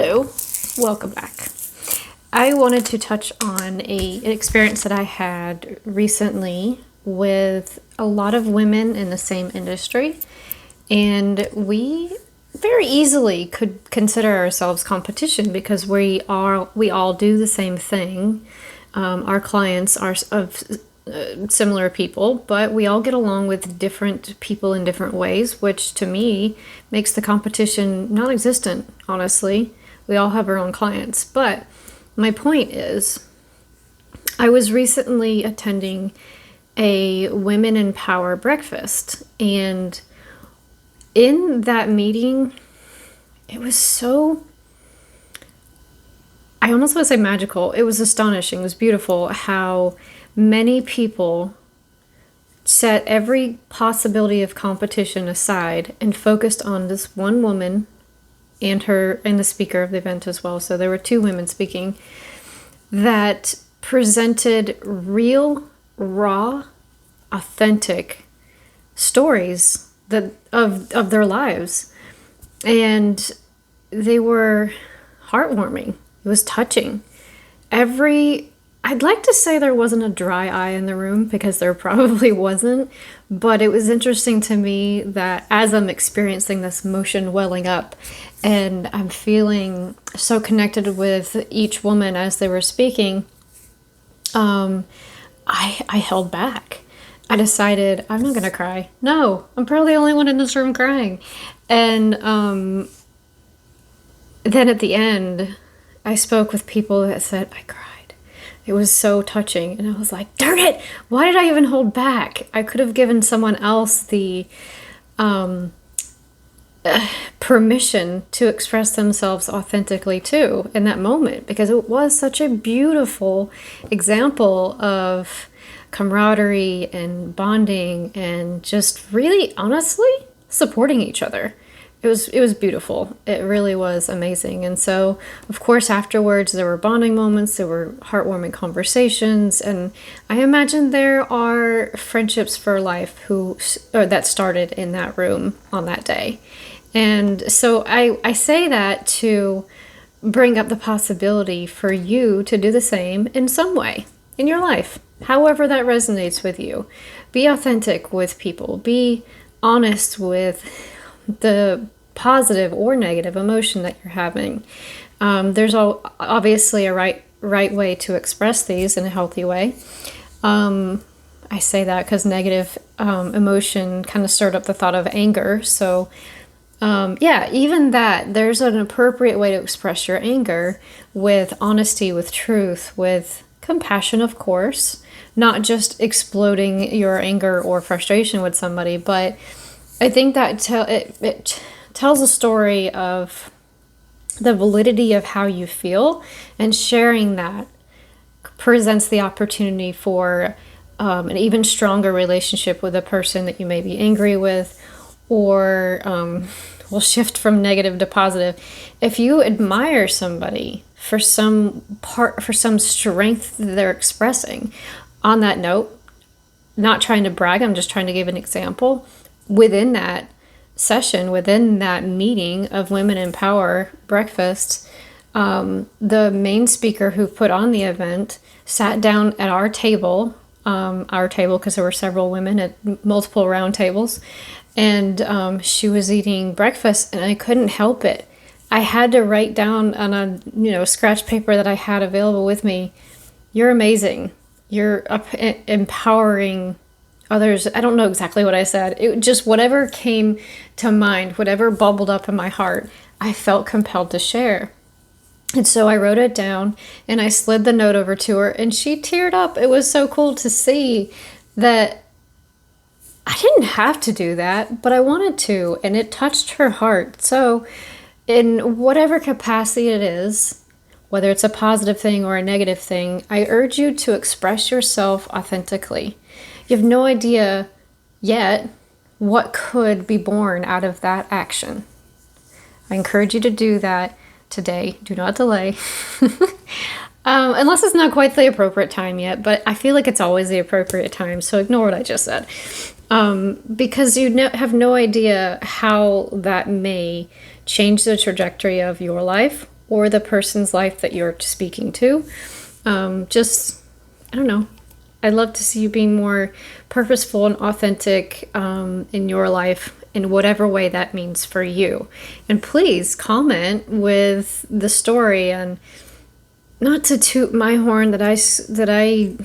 Hello, welcome back. I wanted to touch on an experience that I had recently with a lot of women in the same industry, and we very easily could consider ourselves competition because we all do the same thing. Our clients are of similar people, but we all get along with different people in different ways, which to me makes the competition non-existent, honestly. We all have our own clients. But my point is, I was recently attending a Women in Power breakfast, and in that meeting, it was so, I almost want to say magical. It was astonishing. It was beautiful how many people set every possibility of competition aside and focused on this one woman and the speaker of the event as well. So there were two women speaking that presented real, raw, authentic stories of their lives. And they were heartwarming. It was touching. I'd like to say there wasn't a dry eye in the room, because there probably wasn't, but it was interesting to me that as I'm experiencing this emotion welling up and I'm feeling so connected with each woman as they were speaking, I held back. I decided I'm not going to cry. No, I'm probably the only one in this room crying. And then at the end, I spoke with people that said, I cried. It was so touching. And I was like, darn it, why did I even hold back? I could have given someone else the permission to express themselves authentically too in that moment, because it was such a beautiful example of camaraderie and bonding and just really honestly supporting each other. It was beautiful. It really was amazing. And so, of course, afterwards there were bonding moments, there were heartwarming conversations, and I imagine there are friendships for life that started in that room on that day. And so I say that to bring up the possibility for you to do the same in some way in your life, however that resonates with you. Be authentic with people. Be honest with the positive or negative emotion that you're having. There's obviously a right way to express these in a healthy way. I say that because negative emotion kind of stirred up the thought of anger. So even that, there's an appropriate way to express your anger with honesty, with truth, with compassion, of course, not just exploding your anger or frustration with somebody, but I think that it tells a story of the validity of how you feel, and sharing that presents the opportunity for an even stronger relationship with a person that you may be angry with, or will shift from negative to positive. If you admire somebody for some strength that they're expressing, on that note, not trying to brag, I'm just trying to give an example. Within that session, within that meeting of Women in Power breakfast, the main speaker who put on the event sat down at our table because there were several women at multiple round tables, and she was eating breakfast, and I couldn't help it. I had to write down on a scratch paper that I had available with me, "You're amazing. You're empowering others." I don't know exactly what I said. It just, whatever came to mind, whatever bubbled up in my heart, I felt compelled to share. And so I wrote it down and I slid the note over to her, and she teared up. It was so cool to see that I didn't have to do that, but I wanted to, and it touched her heart. So in whatever capacity it is, whether it's a positive thing or a negative thing, I urge you to express yourself authentically. You have no idea yet what could be born out of that action. I encourage you to do that today. Do not delay. Unless it's not quite the appropriate time yet, but I feel like it's always the appropriate time, so ignore what I just said. Because you have no idea how that may change the trajectory of your life or the person's life that you're speaking to. Just, I don't know. I'd love to see you being more purposeful and authentic in your life in whatever way that means for you. And please comment with the story, and not to toot my horn that I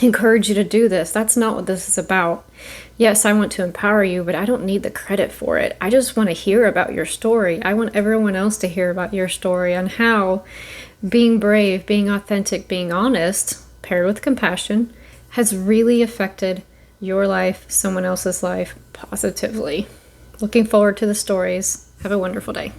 encourage you to do this. That's not what this is about. Yes, I want to empower you, but I don't need the credit for it. I just want to hear about your story. I want everyone else to hear about your story and how being brave, being authentic, being honest, paired with compassion, has really affected your life, someone else's life, positively. Looking forward to the stories. Have a wonderful day.